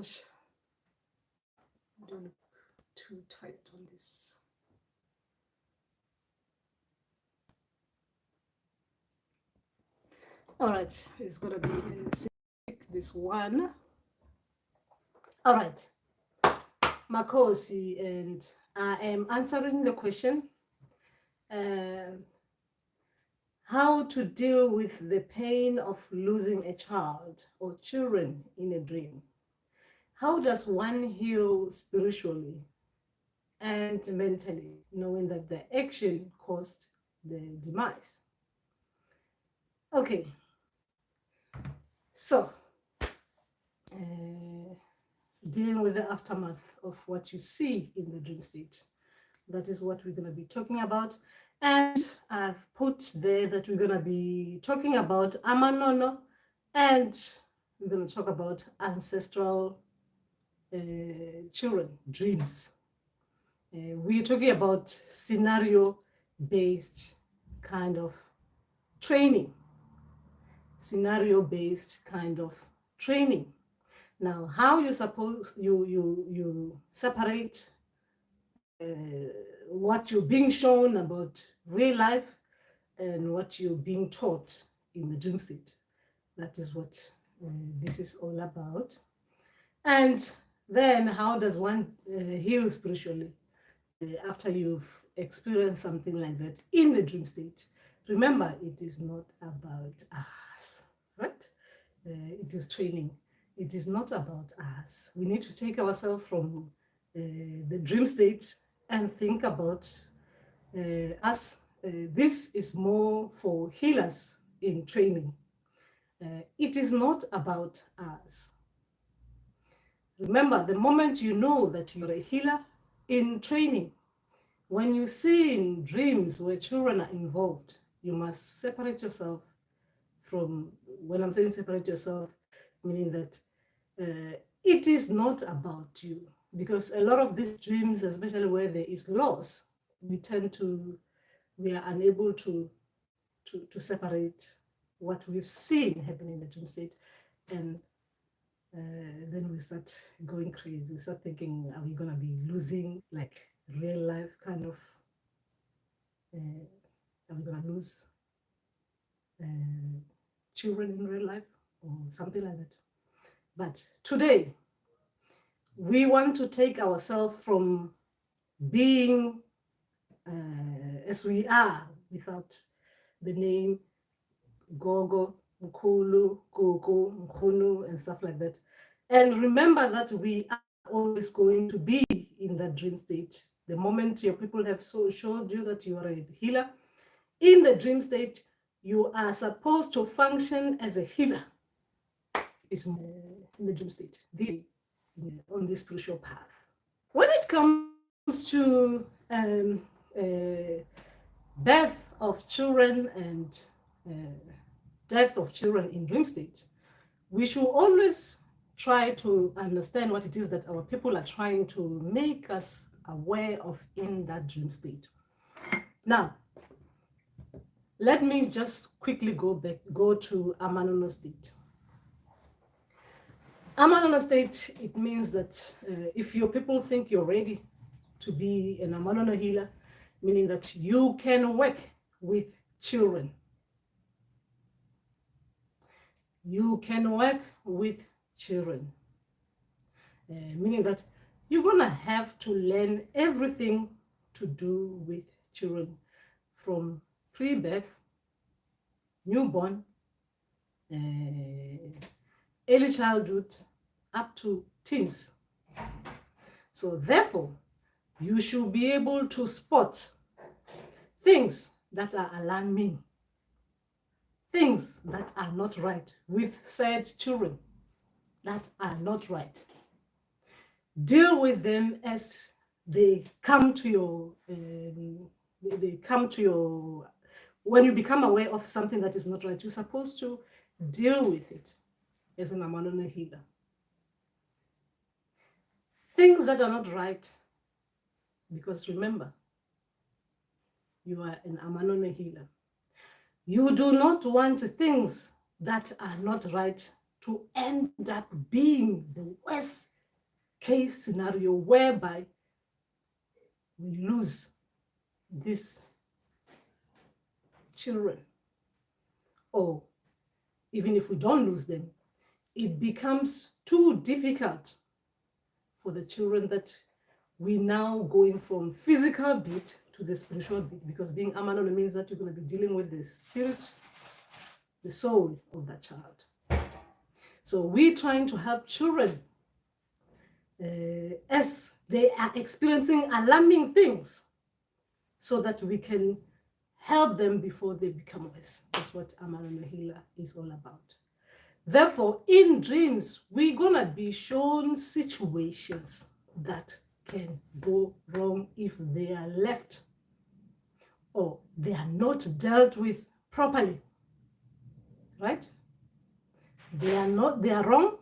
gosh, I don't look too tight on this. All right, it's gonna be this one. All right, Makosi, and I am answering the question, how to deal with the pain of losing a child or children in a dream. How does one heal spiritually and mentally, knowing that the action caused the demise? Okay, so dealing with the aftermath of what you see in the dream state. That is what we're going to be talking about. And I've put there that we're going to be talking about Amanono, and we're going to talk about ancestral children, dreams. We're talking about scenario-based kind of training. Scenario-based kind of training. Now, how you suppose you separate what you're being shown about real life and what you're being taught in the dream state. That is what this is all about. And then how does one heal spiritually after you've experienced something like that in the dream state? Remember, it is not about us, right? It is training. It is not about us. We need to take ourselves from the dream state and think about us. This is more for healers in training. It is not about us. Remember, the moment you know that you're a healer in training, when you see in dreams where children are involved, you must separate yourself from, when I'm saying separate yourself, meaning that it is not about you. Because a lot of these dreams, especially where there is loss, we are unable to separate what we've seen happen in the dream state. And then we start going crazy. We start thinking, are we going to be losing like real life kind of, are we going to lose children in real life or something like that? But today, we want to take ourselves from being as we are without the name Gogo, Mkulu, Gogo, Mkhunu, and stuff like that. And remember that we are always going to be in that dream state. The moment your people have showed you that you are a healer, in the dream state, you are supposed to function as a healer. Is in the dream state, on this spiritual path. When it comes to birth of children and death of children in dream state, we should always try to understand what it is that our people are trying to make us aware of in that dream state. Now, let me just quickly go to Amanono state. Amanono state, it means that if your people think you're ready to be an Amanono healer, meaning that you can work with children. You can work with children, meaning that you're going to have to learn everything to do with children, from pre-birth, newborn, early childhood, up to teens. So therefore, you should be able to spot things that are alarming, things that are not right with said children, that are not right. Deal with them as they come to your, when you become aware of something that is not right, you're supposed to deal with it as an Amanono healer. Things that are not right, because remember, you are an Amanono healer. You do not want things that are not right to end up being the worst case scenario whereby we lose these children, or even if we don't lose them, it becomes too difficult for the children that we now going from physical bit to the spiritual bit, because being Amanono means that you're going to be dealing with the spirit, the soul of that child. So we're trying to help children as they are experiencing alarming things, so that we can help them before they become worse. That's what Amanono Healer is all about. Therefore, in dreams, we're going to be shown situations that can go wrong if they are left or they are not dealt with properly. Right? They are wrong.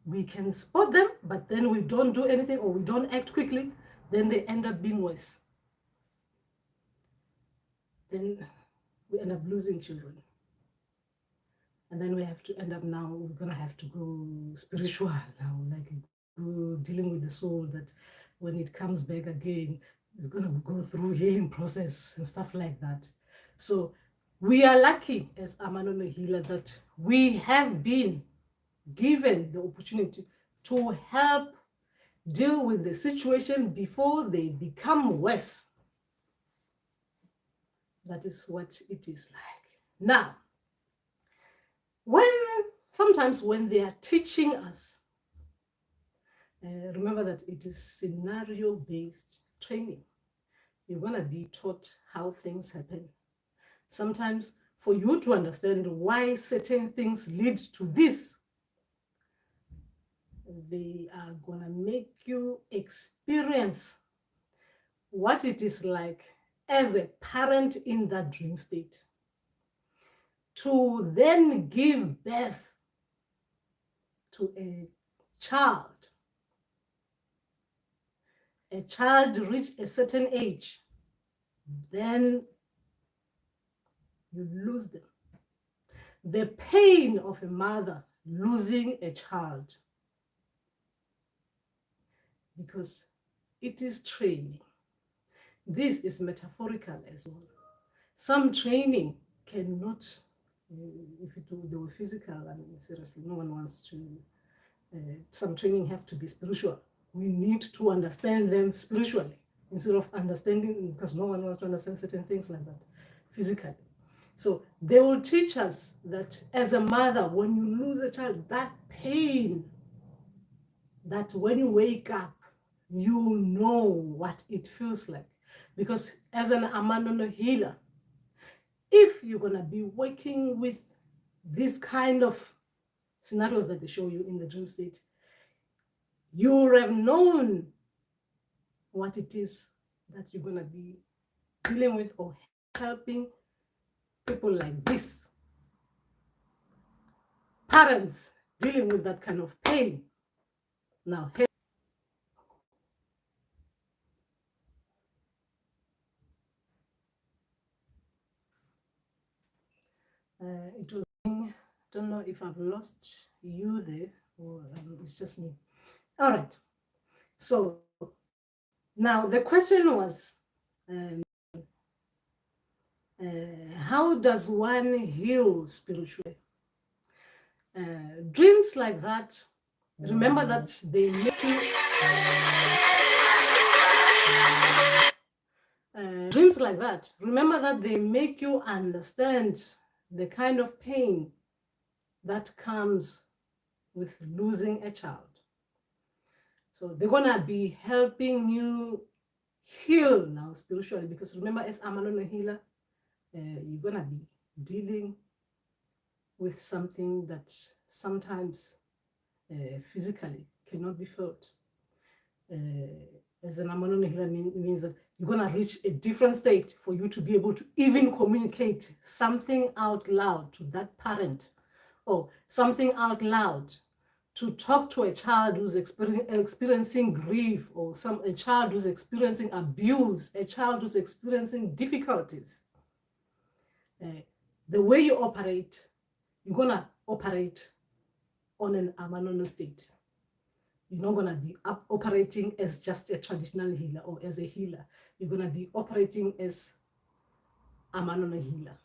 We can spot them, but then we don't do anything or we don't act quickly, then they end up being worse. Then we end up losing children. And then we have to end up now, we're going to have to go spiritual now, like go dealing with the soul that when it comes back again, it's going to go through healing process and stuff like that. So we are lucky as Amanono Healer that we have been given the opportunity to help deal with the situation before they become worse. That is what it is like. Now, sometimes when they are teaching us, remember that it is scenario-based training. You're going to be taught how things happen. Sometimes for you to understand why certain things lead to this, they are going to make you experience what it is like as a parent in that dream state, to then give birth to a child reach a certain age, then you lose them. The pain of a mother losing a child, because it is training. This is metaphorical as well. Some training cannot, if they were physical, I mean, seriously, no one wants to, some training have to be spiritual. We need to understand them spiritually instead of understanding, because no one wants to understand certain things like that physically. So they will teach us that as a mother, when you lose a child, that pain, that when you wake up, you know what it feels like. Because as an Amanono Healer, if you're going to be working with this kind of scenarios that they show you in the dream state, you would have known what it is that you're going to be dealing with or helping people like this. Parents dealing with that kind of pain. Now, it was, I don't know if I've lost you there or it's just me. All right. So now the question was, how does one heal spiritually? Dreams like that, remember that they make you... dreams like that, remember that they make you understand the kind of pain that comes with losing a child. So they're going to be helping you heal now spiritually, because remember, as Amanono Healer, you're going to be dealing with something that sometimes physically cannot be felt. As an Amanono Healer means that you're going to reach a different state for you to be able to even communicate something out loud to that parent, or something out loud to talk to a child who's experiencing grief, or a child who's experiencing abuse, a child who's experiencing difficulties. The way you operate, you're going to operate on an Amanono state. You're not going to be operating as just a traditional healer or as a healer. You're going to be operating as Amanono healer.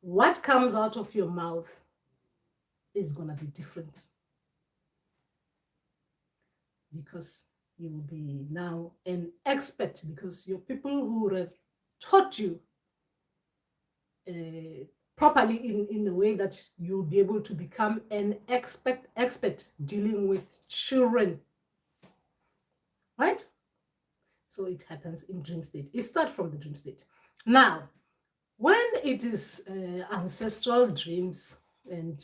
What comes out of your mouth is going to be different, because you will be now an expert, because your people who have taught you properly in a way that you'll be able to become an expert dealing with children, right? So it happens in dream state. It starts from the dream state. Now, when it is ancestral dreams, and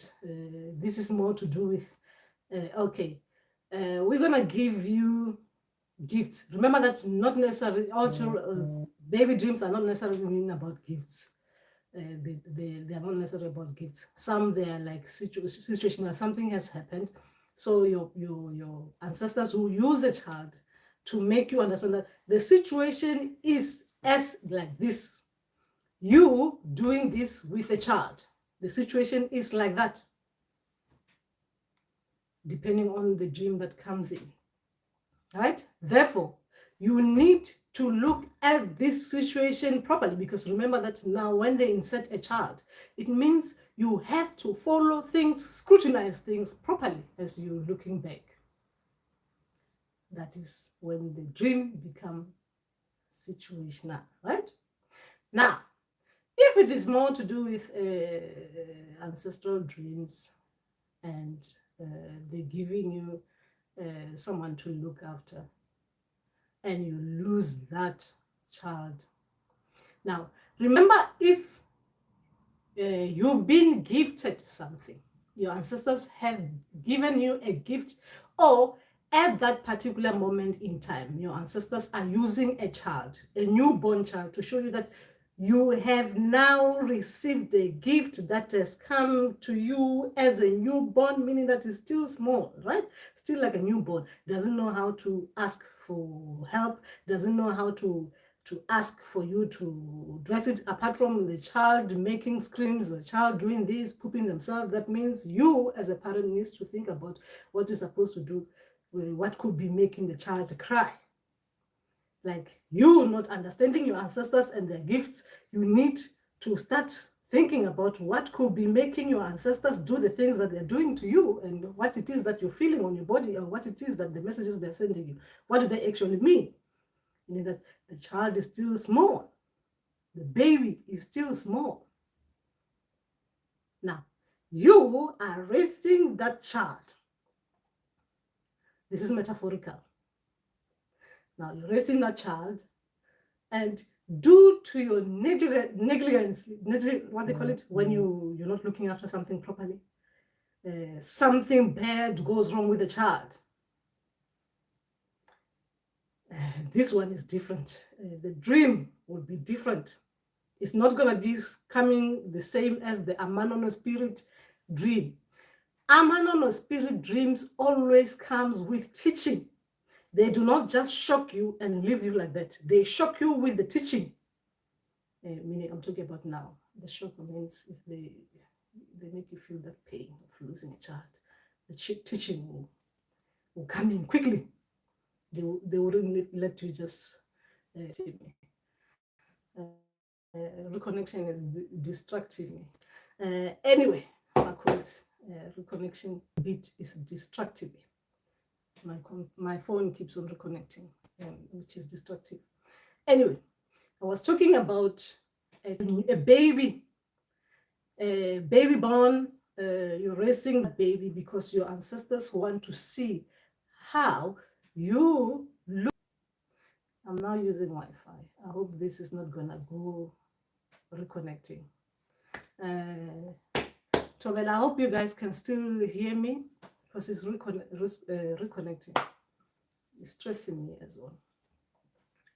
this is more to do with, we're going to give you gifts. Remember that not necessarily all baby dreams are not necessarily mean about gifts. They are not necessarily about gifts. Some they are like situational. Something has happened, so your ancestors will use a child to make you understand that the situation is as like this. You doing this with a child, the situation is like that, depending on the dream that comes in. Right? Therefore, you need to look at this situation properly, because remember that now when they insert a child, it means you have to follow things, scrutinize things properly as you're looking back. That is when the dream becomes situational, right? Now, if it is more to do with ancestral dreams, and they're giving you someone to look after, and you lose that child. Now, remember, if you've been gifted something, your ancestors have given you a gift, or at that particular moment in time, your ancestors are using a child, a newborn child, to show you that you have now received a gift that has come to you as a newborn, meaning that is still small, right? Still like a newborn, doesn't know how to ask for help, doesn't know how to ask for you to dress it. Apart from the child making screams, the child doing this, pooping themselves, that means you as a parent needs to think about what you're supposed to do, what could be making the child cry. Like, you not understanding your ancestors and their gifts, you need to start thinking about what could be making your ancestors do the things that they're doing to you, and what it is that you're feeling on your body, or what it is that the messages they're sending you, what do they actually mean? Meaning that the child is still small, the baby is still small. Now, you are raising that child. This is metaphorical. Now, you're raising that child, and due to your negligence, what they call it, when you're not looking after something properly, something bad goes wrong with the child. This one is different. The dream will be different. It's not going to be coming the same as the Amanono spirit dream. Amanono spirit dreams always comes with teaching. They do not just shock you and leave you like that. They shock you with the teaching. Meaning, I'm talking about now. The shock means if they make you feel that pain of losing a child, the teaching will come in quickly. They wouldn't let you just reconnection is distracting me. Anyway, because reconnection bit is distracting me. My phone keeps on reconnecting, which is destructive. Anyway, I was talking about a baby born. You're raising the baby because your ancestors want to see how you look. I'm now using Wi-Fi. I hope this is not gonna go reconnecting. Tobel, I hope you guys can still hear me, because it's reconnecting. It's stressing me as well.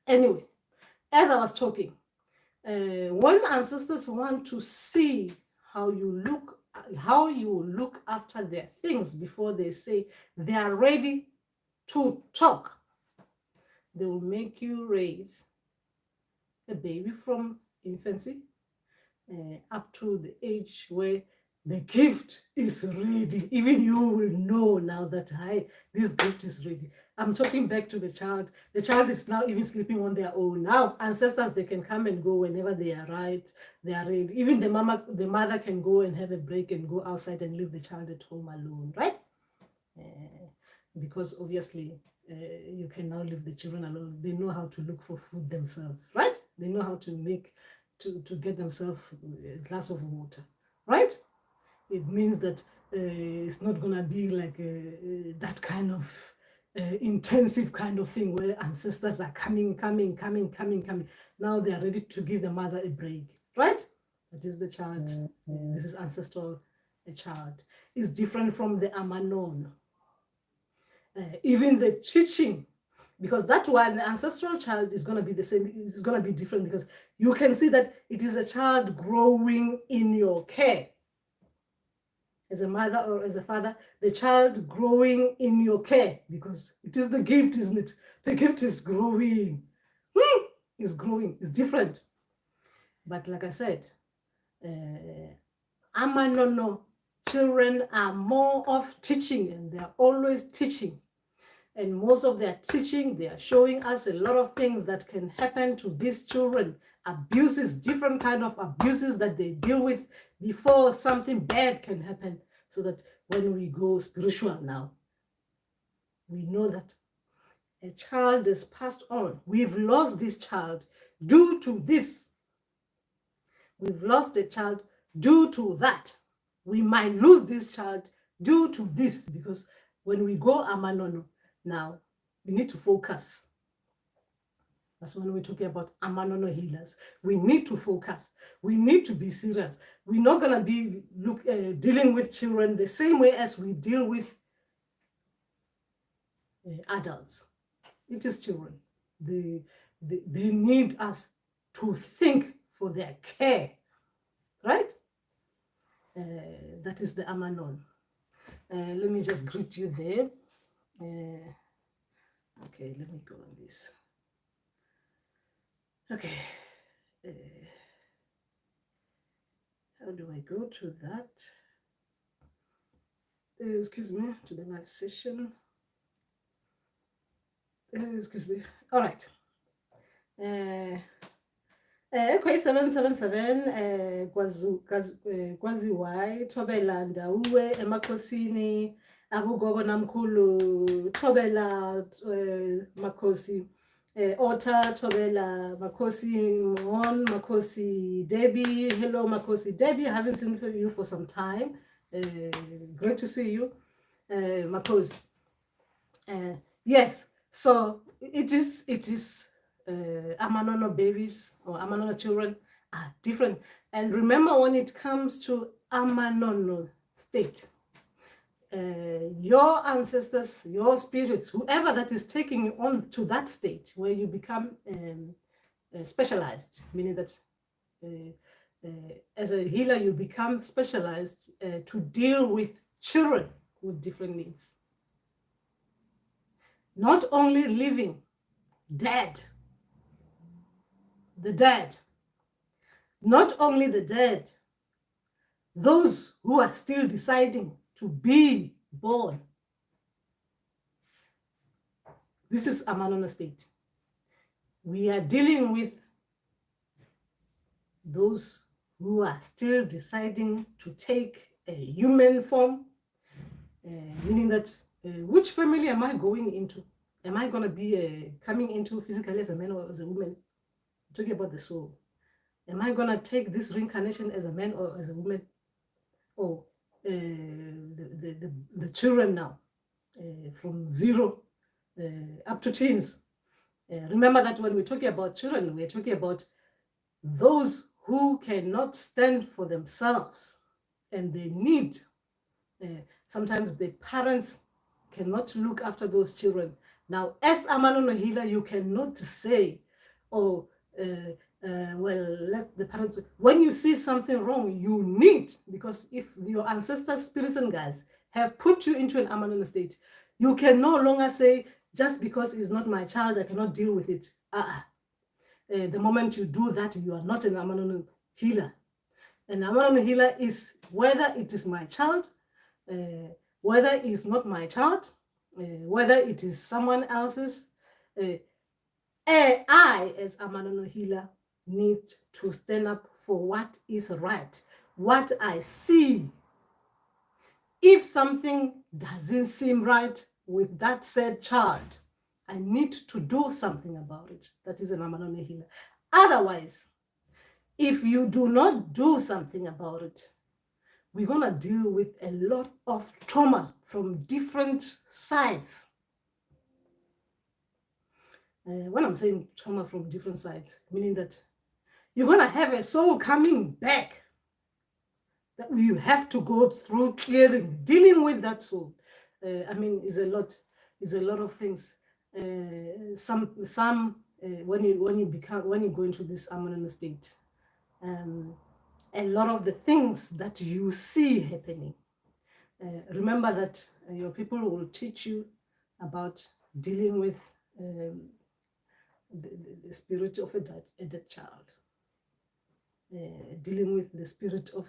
Anyway, as I was talking, when ancestors want to see how you look after their things before they say they are ready to talk, they will make you raise a baby from infancy up to the age where the gift is ready. Even you will know now that this gift is ready. I'm talking back to the child. The child is now even sleeping on their own. Now ancestors, they can come and go whenever they are right. They are ready. Even the mother can go and have a break and go outside and leave the child at home alone, right? Because obviously you can now leave the children alone. They know how to look for food themselves, right? They know how to get themselves a glass of water, right? It means that it's not going to be like that kind of intensive kind of thing where ancestors are coming. Now they are ready to give the mother a break, right? That is the child. This is ancestral child. It's different from the Amanono. Even the teaching, because that one, the ancestral child, is going to be the same. It's going to be different because you can see that it is a child growing in your care. As a mother or as a father, the child growing in your care, because it is the gift, isn't it? The gift is growing. It's growing. It's different. But like I said, Amanono children are more of teaching, and they are always teaching. And most of their teaching, they are showing us a lot of things that can happen to these children. Abuses, different kind of abuses that they deal with before something bad can happen. So that when we go spiritual now, we know that a child is passed on. We've lost this child due to this. We've lost a child due to that. We might lose this child due to this, because when we go Amanono now, we need to focus. That's when we're talking about Amanono healers. We need to focus. We need to be serious. We're not going to be dealing with children the same way as we deal with adults. It is children. They need us to think for their care, right? That is the Amanono. Let me just greet you there. Okay, let me go on this. Okay. How do I go to that? Excuse me, to the live session. Excuse me. All right. Okay, 777 kwazi why thobela ndawuwe emakhosini akugogo namkhulu thobela makhosi Ota thobela makhosi Mon makhosi Debbie. Hello makhosi Debbie, I haven't seen you for some time. Great to see you, makhosi. Yes, so it is Amanono babies or Amanono children are different. And remember, when it comes to Amanono state, your ancestors, your spirits, whoever that is taking you on to that state where you become specialized, meaning that as a healer, you become specialized to deal with children with different needs. Not only living, dead. The dead. Not only the dead, those who are still deciding to be born. This is Amanono state. We are dealing with those who are still deciding to take a human form, meaning that which family am I going into? Am I going to be coming into physically as a man or as a woman? I'm talking about the soul. Am I going to take this reincarnation as a man or as a woman? Or the children now, from 0 up to teens. Remember that when we're talking about children, we're talking about those who cannot stand for themselves and they need, sometimes the parents cannot look after those children. Now, as Amanono healer, you cannot say, oh, well, let the parents, when you see something wrong, you need, because if your ancestors, spirits and guides have put you into an Amanono state, you can no longer say, just because it's not my child, I cannot deal with it. The moment you do that, you are not an Amanono healer. An Amanono healer is whether it is my child, whether it's not my child, whether it is someone else's. I, as Amanono healer, need to stand up for what is right, what I see. If something doesn't seem right with that said child, I need to do something about it. That is an Amanono healer. Otherwise, if you do not do something about it, we're going to deal with a lot of trauma from different sides. When I'm saying trauma from different sides, meaning that you're going to have a soul coming back that you have to go through clearing, dealing with that soul. Is a lot of things. When you go into this Amanono state, a lot of the things that you see happening. Remember that your people will teach you about dealing with the spirit of a dead child, dealing with the spirit of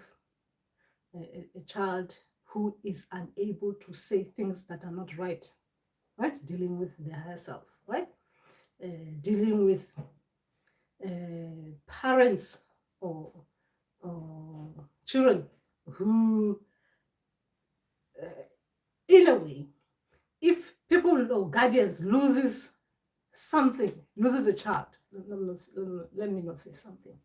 a child who is unable to say things that are not right, Dealing with their higher self, Dealing with parents or children who, in a way, if people or guardians loses a child, let me not say something,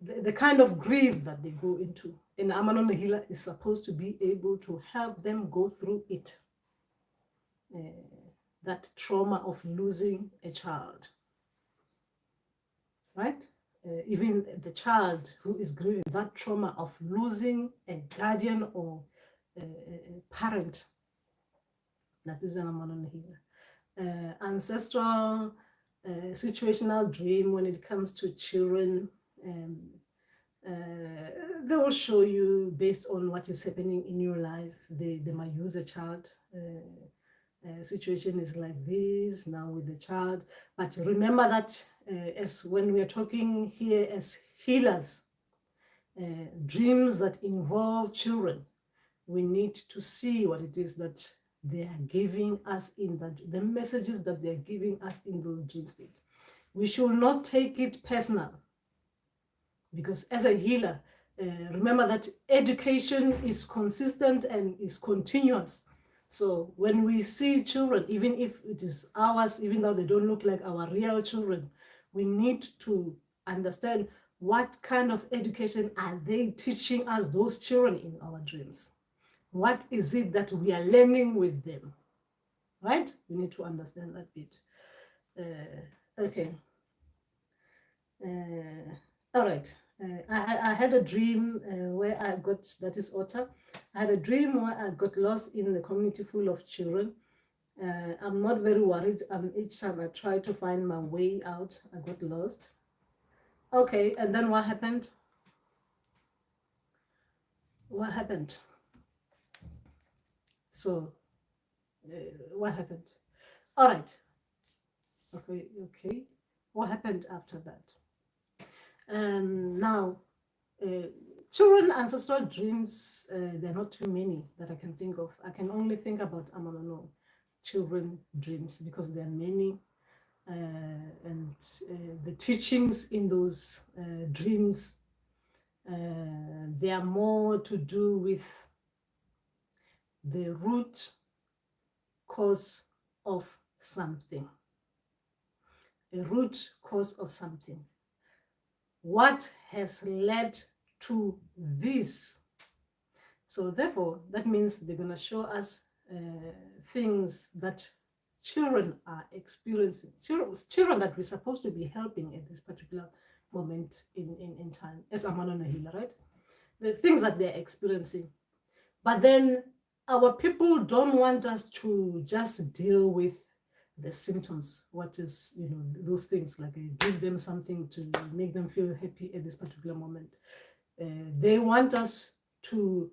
the kind of grief that they go into, an Amanono healer is supposed to be able to help them go through it, that trauma of losing a child, right? Even the child who is grieving that trauma of losing a guardian or a parent, that is an Amanono healer. Ancestral situational dream when it comes to children, they will show you based on what is happening in your life. They might use a child. Situation is like this now with the child, but remember that as when we are talking here as healers, dreams that involve children, we need to see what it is that they are giving us in that, the messages that they are giving us in those dream states. We should not take it personal, because as a healer, remember that education is consistent and is continuous. So when we see children, even if it is ours, even though they don't look like our real children, we need to understand what kind of education are they teaching us, those children in our dreams. What is it that we are learning with them, right? We need to understand that bit. Okay. All right. I had a dream where I got, that is Otta. I had a dream where I got lost in the community full of children. I'm not very worried. Each time I try to find my way out, I got lost. Okay, and then what happened? What happened? So, what happened? All right. Okay. What happened after that? Now, children ancestral dreams, there are not too many that I can think of. I can only think about Amanono children dreams because there are many, and the teachings in those dreams, they are more to do with the root cause of something. A root cause of something. What has led to this? So therefore, that means they're going to show us things that children are experiencing, children that we're supposed to be helping at this particular moment in time, as Amanono healer, right? The things that they're experiencing. But then our people don't want us to just deal with the symptoms, what is, those things, like give them something to make them feel happy at this particular moment. They want us to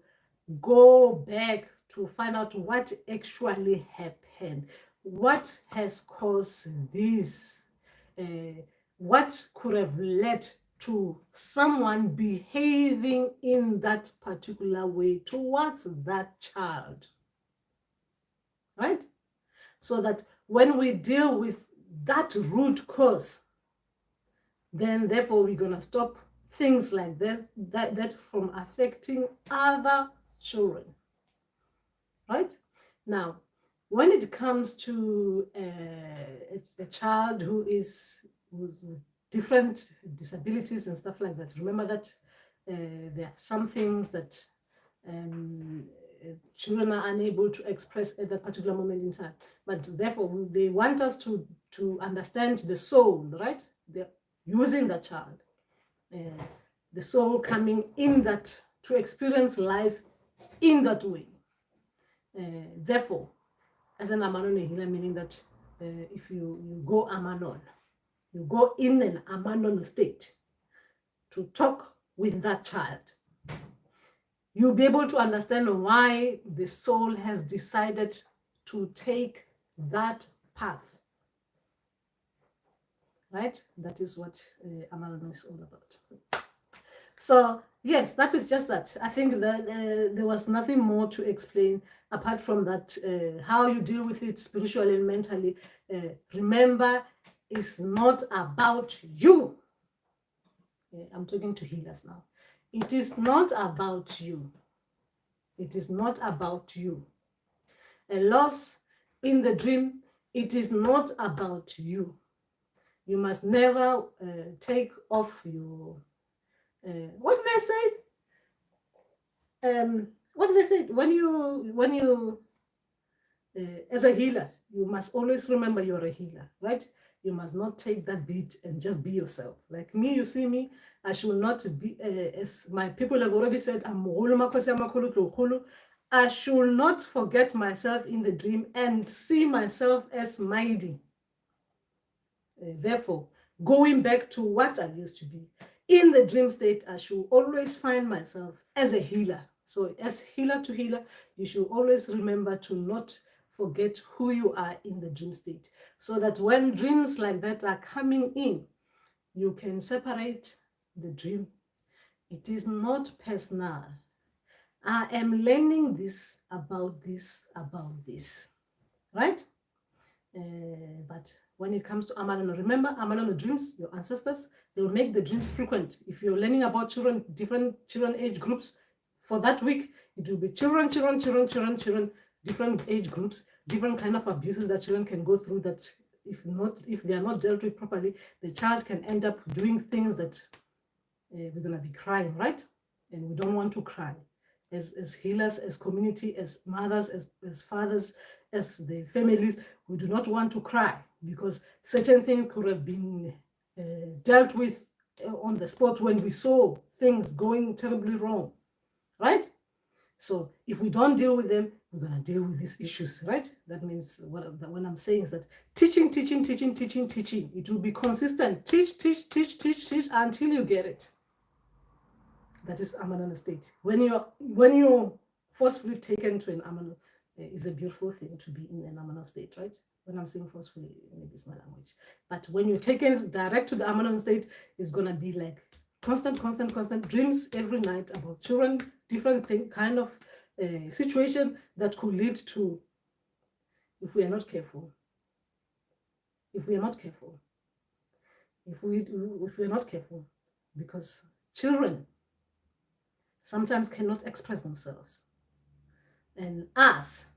go back to find out what actually happened, what has caused this, what could have led to someone behaving in that particular way towards that child, right? So that when we deal with that root cause, then therefore we're going to stop things like that from affecting other children, right? Now, when it comes to a child who's with different disabilities and stuff like that, remember that there are some things that children are unable to express at that particular moment in time, but therefore they want us to understand the soul, right? They're using the child, the soul coming in that to experience life in that way. Therefore, as an Amanono healer, meaning that if you go Amanon, you go in an Amanono state to talk with that child, you'll be able to understand why the soul has decided to take that path, right? That is what Amanono is all about. So yes, that is just that. I think that there was nothing more to explain apart from that. How you deal with it spiritually and mentally. Remember, it's not about you. I'm talking to healers now. It is not about you. It is not about you. A loss in the dream, it is not about you. You must never take off your what do they say? What do they say? When you as a healer, you must always remember you're a healer, right? You must not take that beat and just be yourself. Like me, you see me, I should not be, as my people have already said, I should not forget myself in the dream and see myself as mighty. Therefore, going back to what I used to be, in the dream state, I should always find myself as a healer. So as healer to healer, you should always remember to not forget who you are in the dream state, so that when dreams like that are coming in, you can separate the dream. It is not personal. I am learning this, right? But when it comes to Amanono, remember Amanono dreams, your ancestors, they will make the dreams frequent. If you're learning about children, different children age groups, for that week, it will be children, different age groups, different kind of abuses that children can go through that if they are not dealt with properly, the child can end up doing things that we're going to be crying, right? And we don't want to cry. As healers, as community, as mothers, as fathers, as the families, we do not want to cry because certain things could have been dealt with on the spot when we saw things going terribly wrong, right? So if we don't deal with them, we're going to deal with these issues, right? That means what I'm saying is that teaching. It will be consistent. Teach until you get it. That is Amanono state. When you're forcefully taken to an Amanono, is a beautiful thing to be in an Amanono state, right? When I'm saying forcefully, maybe it's my language. But when you're taken direct to the Amanono state, it's gonna be like constant dreams every night about children, different kind of situation that could lead to, if we are not careful, because children sometimes cannot express themselves. And us,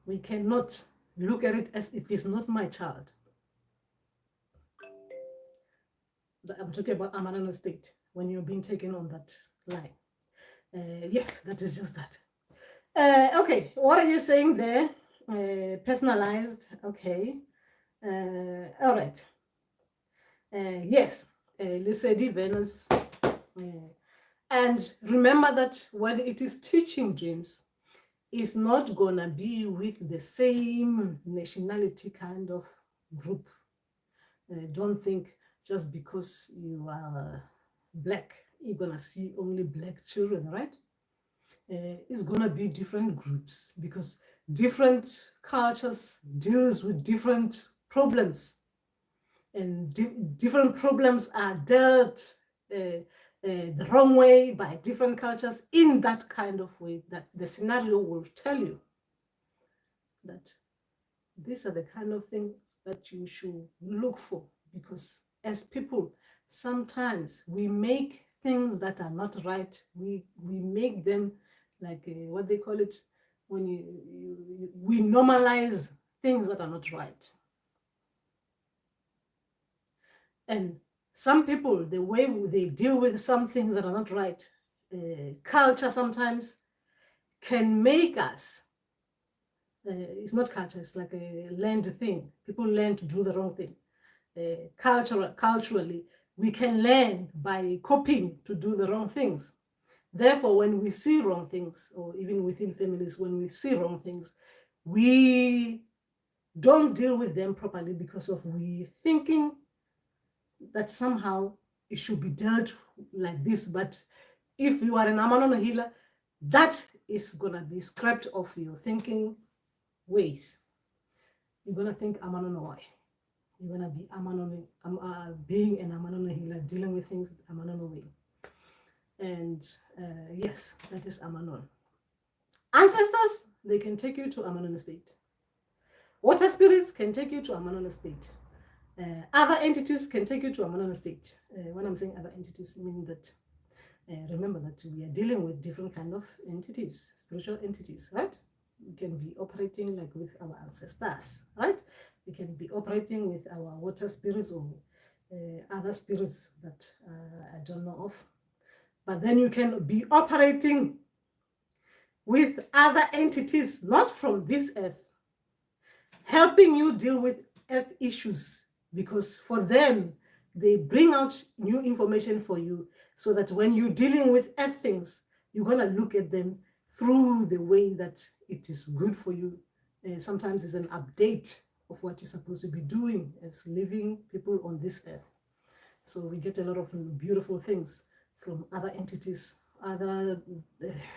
we cannot look at it as it is not my child. I'm talking about Amanono state, when you're being taken on that line. Yes, that is just that. Okay, what are you saying there? Personalized, okay. All right. Yes, Lisedi Venus. And remember that when it is teaching dreams, it's not gonna be with the same nationality kind of group. Don't think just because you are Black, you're gonna see only Black children, right? It's gonna be different groups because different cultures deals with different problems. and different problems are dealt the wrong way by different cultures in that kind of way, that the scenario will tell you that these are the kind of things that you should look for. Because as people, sometimes we make things that are not right, we make them like what they call it, when we normalize things that are not right. And some people, the way they deal with some things that are not right, culture sometimes can make us, it's not culture, it's like a learned thing. People learn to do the wrong thing. Culturally, we can learn by copying to do the wrong things. Therefore, when we see wrong things, or even within families, when we see wrong things, we don't deal with them properly because of we thinking that somehow it should be dealt like this. But if you are an Amanono healer, that is going to be scrapped off your thinking ways. You're going to think Amanono way. You're going to be Amanono, being an Amanono healer, dealing with things Amanono way. And yes, that is Amanono. Ancestors, they can take you to Amanono state. Water spirits can take you to Amanono state. Other entities can take you to Amanono state. When I'm saying other entities, I mean that remember that we are dealing with different kind of entities, spiritual entities, right? We can be operating like with our ancestors, right? We can be operating with our water spirits or other spirits that I don't know of. But then you can be operating with other entities, not from this earth, helping you deal with earth issues, because for them, they bring out new information for you so that when you're dealing with earth things, you're going to look at them through the way that it is good for you. Sometimes it's an update of what you're supposed to be doing as living people on this earth. So we get a lot of beautiful things from other entities, other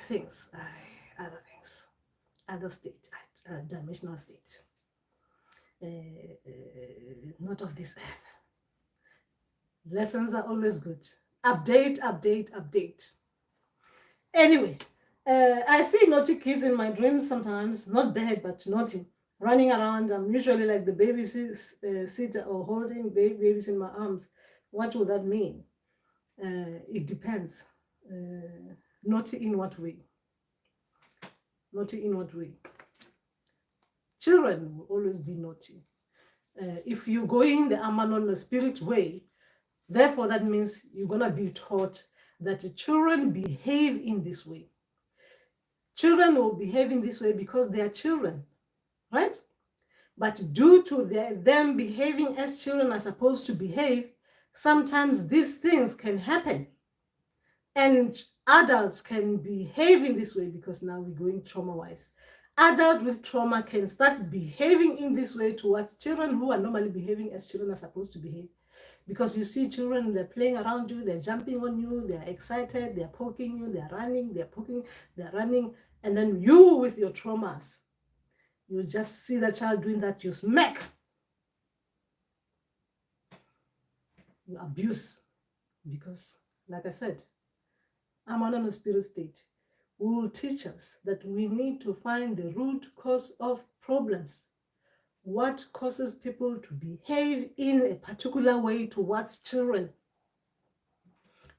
things, other state, dimensional states. Not of this earth. Lessons are always good. Update, update, update. Anyway, I see naughty kids in my dreams sometimes, not bad, but naughty, running around. I'm usually like the babysitter or holding babies in my arms. What would that mean? It depends. Naughty in what way? Naughty in what way? Children will always be naughty. If you go in the Amanono spirit way, therefore that means you're going to be taught that the children behave in this way. Children will behave in this way because they are children, right? But due to them behaving as children are supposed to behave, sometimes these things can happen. And adults can behave in this way because now we're going trauma-wise. Adult with trauma can start behaving in this way towards children who are normally behaving as children are supposed to behave. Because you see children, they're playing around you, they're jumping on you, they're excited, they're poking you, they're running, they're poking, they're running. And then you with your traumas, you just see the child doing that, you smack. You abuse. Because, like I said, I'm on a spirit state. Will teach us that we need to find the root cause of problems. What causes people to behave in a particular way towards children?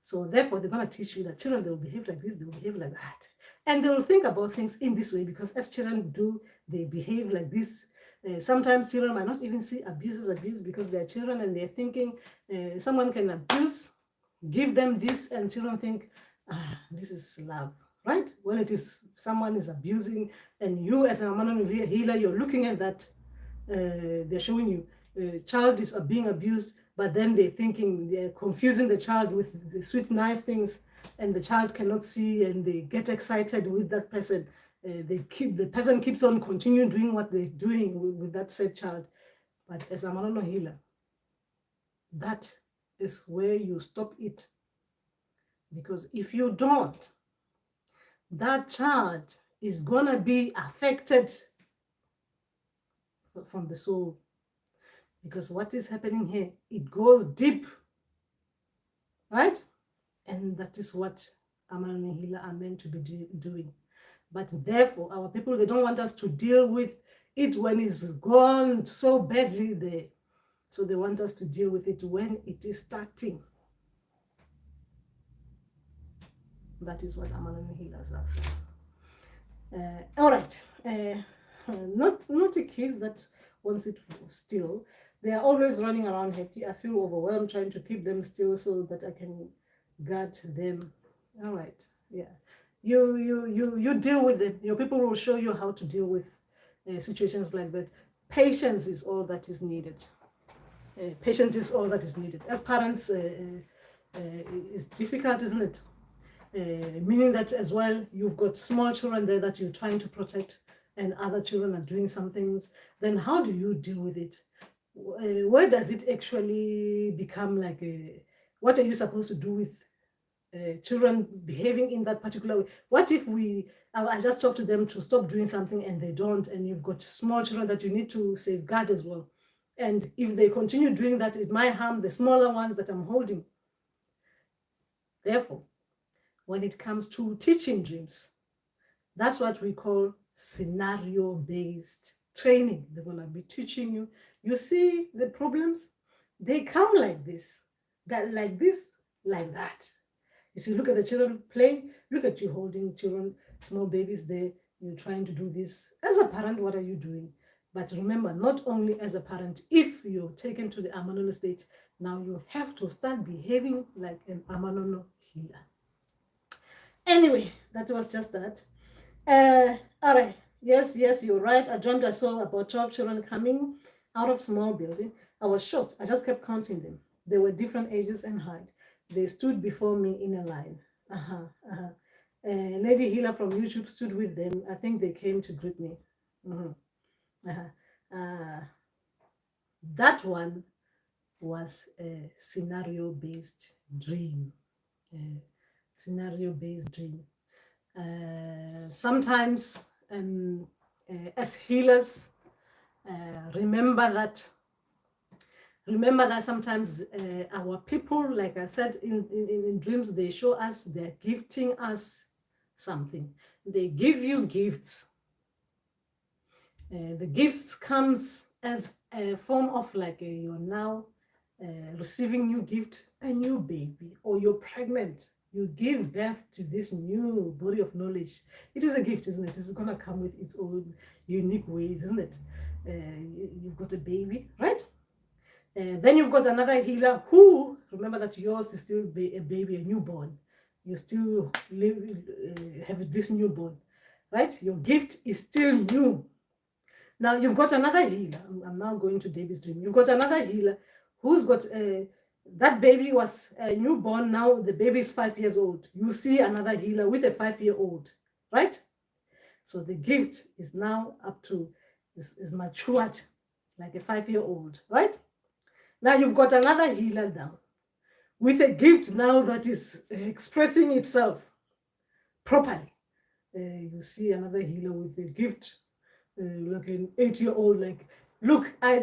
So therefore, they're going to teach you that children, they will behave like this, they will behave like that. And they will think about things in this way because as children do, they behave like this. Sometimes children might not even see abuse because they're children and they're thinking someone can abuse, give them this, and children think, this is love. Right? When it is someone is abusing and you as an Amanono healer, you're looking at that, they're showing you child is being abused, but then they're confusing the child with the sweet, nice things, and the child cannot see and they get excited with that person. The person keeps on continuing doing what they're doing with that said child. But as a Amanono healer, that is where you stop it. Because if you don't, that child is going to be affected from the soul. because what is happening here, it goes deep, right? And that is what Amanono healer are meant to be doing. But therefore, our people, they don't want us to deal with it when it's gone so badly there. So they want us to deal with it when it is starting. That is what Amanono healers are for. All right. Not a case that wants it still. They are always running around happy. I feel overwhelmed trying to keep them still so that I can guard them. All right. Yeah. You deal with them. Your people will show you how to deal with situations like that. Patience is all that is needed. Patience is all that is needed. As parents, it's difficult, isn't it? Meaning that as well, you've got small children there that you're trying to protect, and other children are doing some things. Then how do you deal with it? Where does it actually become like what are you supposed to do with children behaving in that particular way? What if I just talk to them to stop doing something and they don't, and you've got small children that you need to safeguard as well. And if they continue doing that, it might harm the smaller ones that I'm holding. Therefore, when it comes to teaching dreams, that's what we call scenario-based training. They're going to be teaching you. You see the problems? They come like this, like this, like that. You see, look at the children playing. Look at you holding children, small babies there. You're trying to do this. As a parent, what are you doing? But remember, not only as a parent, if you're taken to the Amanono state, now you have to start behaving like an Amanono healer. Anyway, that was just that. All right. Yes, you're right. I dreamt I saw about 12 children coming out of small building. I was shocked. I just kept counting them. They were different ages and height. They stood before me in a line. Lady Healer from YouTube stood with them. I think they came to greet me. That one was a scenario-based dream. Scenario-based dream. Sometimes as healers, remember that sometimes our people, like I said, in dreams, they show us, they're gifting us something. They give you gifts. The gifts comes as a form of like you're now receiving new gift, a new baby, or you're pregnant. You give birth to this new body of knowledge. It is a gift, isn't it? It's going to come with its own unique ways, isn't it? You've got a baby, right? Then you've got another healer who, remember that yours is still a baby, a newborn. You still have this newborn, right? Your gift is still new. Now you've got another healer. I'm now going to David's dream. You've got another healer who's got that baby was a newborn. Now the baby is 5 years old. You see another healer with a 5-year-old, right? So the gift is now up to, is matured like a 5-year-old, right? Now you've got another healer now with a gift now that is expressing itself properly. You see another healer with a gift like an 8-year-old, like, look, I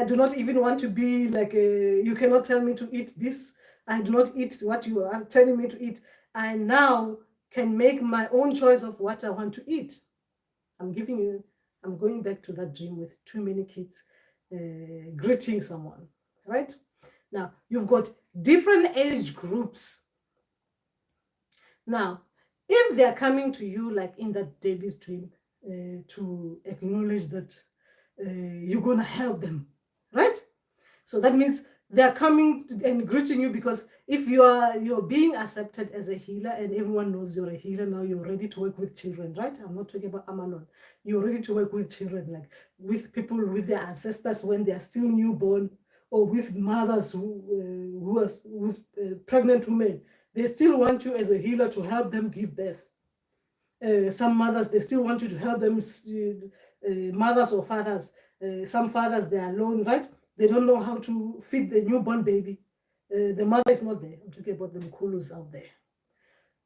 do not even want to be like, you cannot tell me to eat this. I do not eat what you are telling me to eat. I now can make my own choice of what I want to eat. I'm going back to that dream with too many kids greeting someone, right? Now, you've got different age groups. Now, if they're coming to you like in that David's dream, to acknowledge that you're going to help them, right? So that means they're coming and greeting you, because if you're being accepted as a healer and everyone knows you're a healer, now you're ready to work with children, right? I'm not talking about Amanono. You're ready to work with children, like with people, with their ancestors when they are still newborn, or with mothers who are with pregnant women. They still want you as a healer to help them give birth. Some mothers, they still want you to help them, mothers or fathers. Some fathers, they are alone, right? They don't know how to feed the newborn baby. The mother is not there. I'm talking about the Mkulus out there.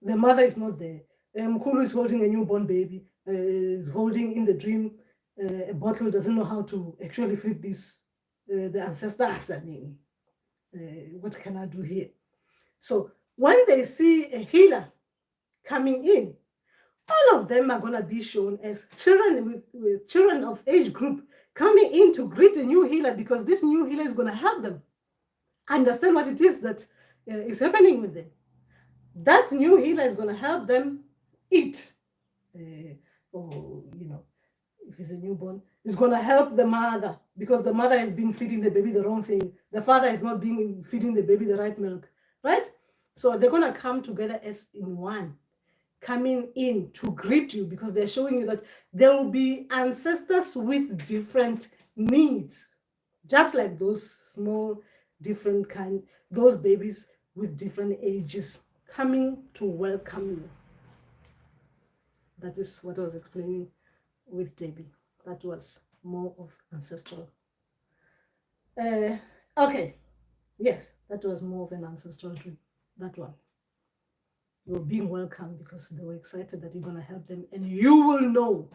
The mother is not there. Mkulu is holding a newborn baby, is holding in the dream a bottle, doesn't know how to actually feed this the ancestors. I mean, what can I do here? So when they see a healer coming in, all of them are going to be shown as children with children of age group coming in to greet a new healer, because this new healer is going to help them understand what it is that is happening with them. That new healer is going to help them eat, or if it's a newborn, it's going to help the mother, because the mother has been feeding the baby the wrong thing. The father is not feeding the baby the right milk, right? So they're going to come together as in one, coming in to greet you, because they're showing you that there will be ancestors with different needs, just like those small, different those babies with different ages coming to welcome you. That is what I was explaining with Debbie. That was more of ancestral. Okay, yes, that was more of an ancestral dream, that one. You're being welcomed because they were excited that you're going to help them, and you will know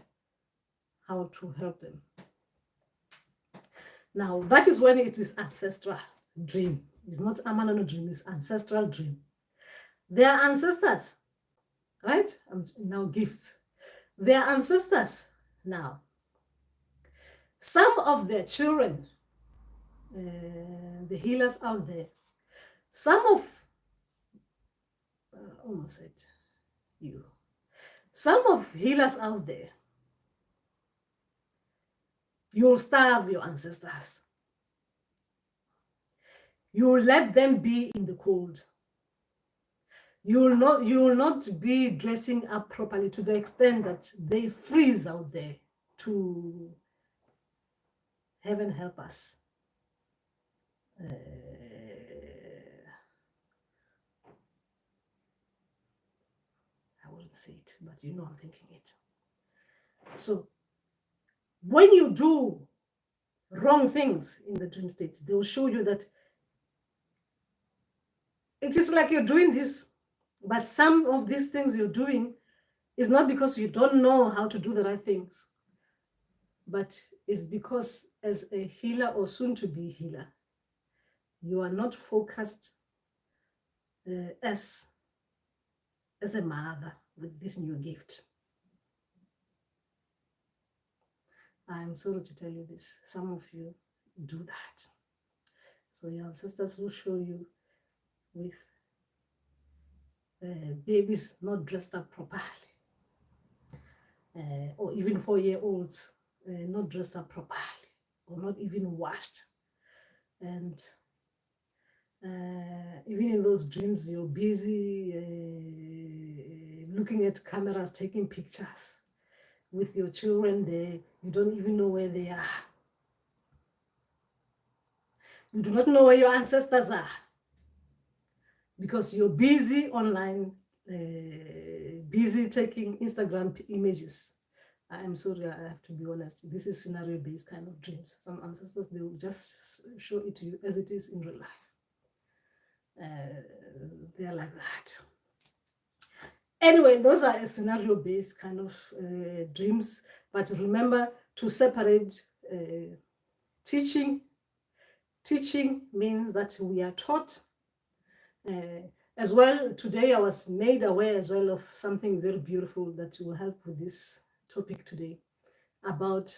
how to help them. Now, that is when it is ancestral dream. It's not Amanono dream, it's ancestral dream. They are ancestors, right? Now gifts. They are ancestors now. Some of their children, the healers out there, some of healers out there, you'll starve your ancestors. You'll let them be in the cold. You will not be dressing up properly to the extent that they freeze out there. To heaven help us. I wouldn't say it, but you know I'm thinking it. So when you do wrong things in the dream state, they will show you that it is like you're doing this, but some of these things you're doing is not because you don't know how to do the right things, but it's because as a healer or soon to be healer, you are not focused as a mother with this new gift. I'm sorry to tell you this. Some of you do that. So your ancestors will show you with babies not dressed up properly, or even 4-year-olds not dressed up properly, or not even washed. And even in those dreams, you're busy looking at cameras, taking pictures with your children there. You don't even know where they are. You do not know where your ancestors are, because you're busy online, busy taking Instagram images. I'm sorry, I have to be honest. This is scenario-based kind of dreams. Some ancestors, they will just show it to you as it is in real life. They're like that. Anyway, those are scenario-based kind of dreams. But remember to separate teaching. Teaching means that we are taught. As well, today I was made aware as well of something very beautiful that will help with this topic today, about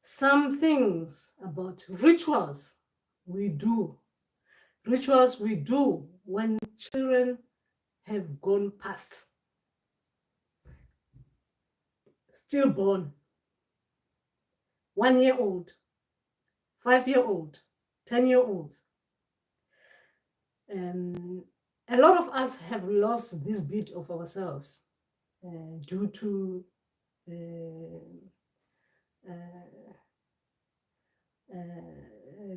some things about rituals we do. Rituals we do when children have gone past, stillborn, 1-year-old, 5-year-old, 10-year-olds. A lot of us have lost this bit of ourselves due to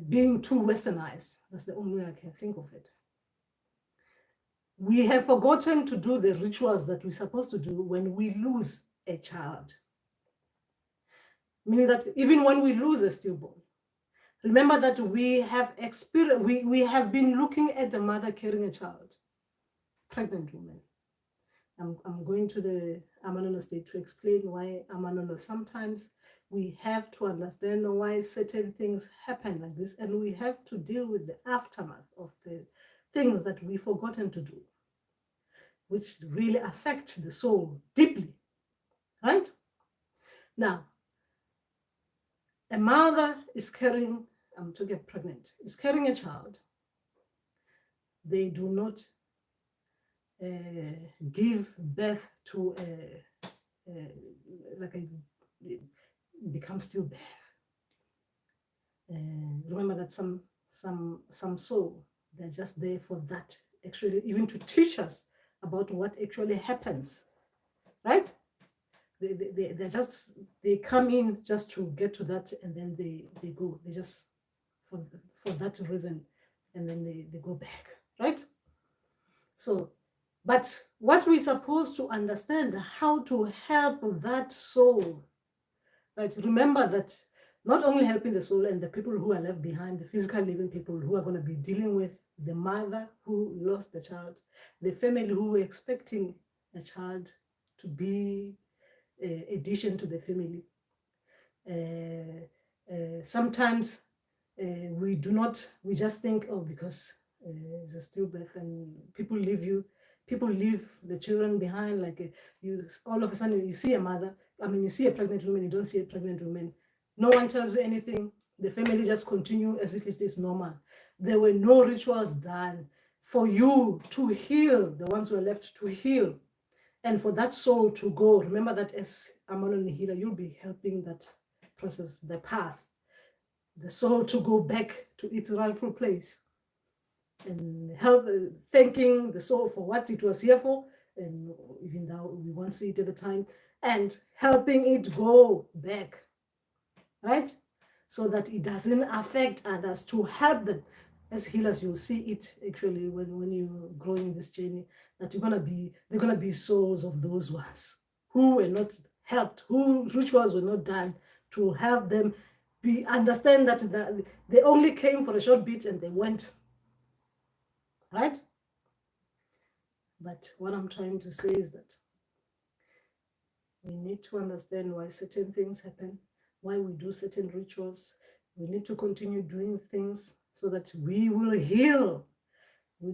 being too westernized. That's the only way I can think of it. We have forgotten to do the rituals that we're supposed to do when we lose a child. Meaning that even when we lose a stillborn, remember that we have experienced, we have been looking at a mother carrying a child, pregnant woman. I'm going to the Amanono state to explain why Amanono. Sometimes we have to understand why certain things happen like this, and we have to deal with the aftermath of the things that we've forgotten to do, which really affect the soul deeply, right? Now, a mother is carrying, I'm talking pregnant, is carrying a child. They do not give birth to like a becomes stillbirth. Remember that some soul, they're just there for that, actually, even to teach us about what actually happens, right? They're just, they come in just to get to that, and then they go. They just for that reason, and then they go back, right? So, but what we're supposed to understand, how to help that soul, right? Remember that not only helping the soul and the people who are left behind, the physical living people who are going to be dealing with the mother who lost the child, the family who were expecting a child to be addition to the family. Sometimes we just think, oh, because it's a stillbirth and people leave the children behind. Like you, all of a sudden you see a mother, you see a pregnant woman, you don't see a pregnant woman. No one tells you anything. The family just continue as if it is normal. There were no rituals done for you to heal, the ones who are left to heal, and for that soul to go. Remember that as Amanono healer, you'll be helping that process, the path, the soul to go back to its rightful place, and help thanking the soul for what it was here for, and even though we won't see it at the time, and helping it go back, right? So that it doesn't affect others, to help them. As healers, you'll see it actually when you're growing in this journey, that they're gonna be souls of those ones who were not helped, who rituals were not done to help them understand that they only came for a short bit and they went, right? But what I'm trying to say is that we need to understand why certain things happen, why we do certain rituals. We need to continue doing things so that we will heal. We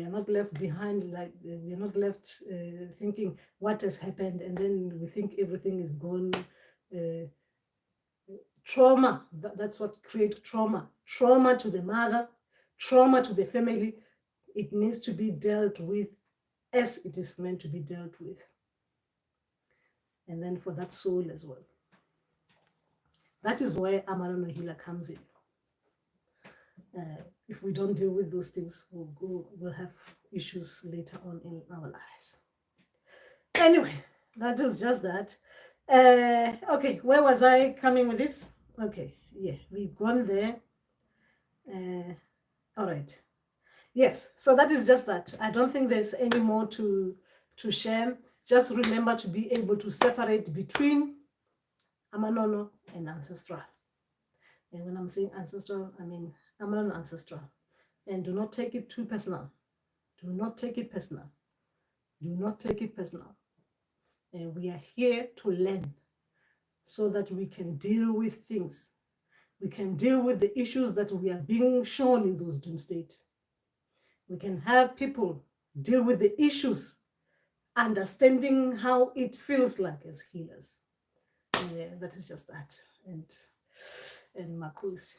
are not left behind, like we are not left thinking what has happened, and then we think everything is gone. Trauma, that's what creates trauma. Trauma to the mother, trauma to the family. It needs to be dealt with as it is meant to be dealt with. And then for that soul as well. That is where Amanono healer comes in. If we don't deal with those things, we'll have issues later on in our lives. Anyway, that was just that. Okay, where was I coming with this? Okay, yeah, we've gone there. All right. Yes, so that is just that. I don't think there's any more to share. Just remember to be able to separate between Amanono and Ancestral. And when I'm saying Ancestral, I mean Amanono Ancestral. And do not take it too personal. Do not take it personal. Do not take it personal. And we are here to learn so that we can deal with things. We can deal with the issues that we are being shown in those dream states. We can have people deal with the issues, understanding how it feels like as healers. Yeah, that is just that. And Marcus.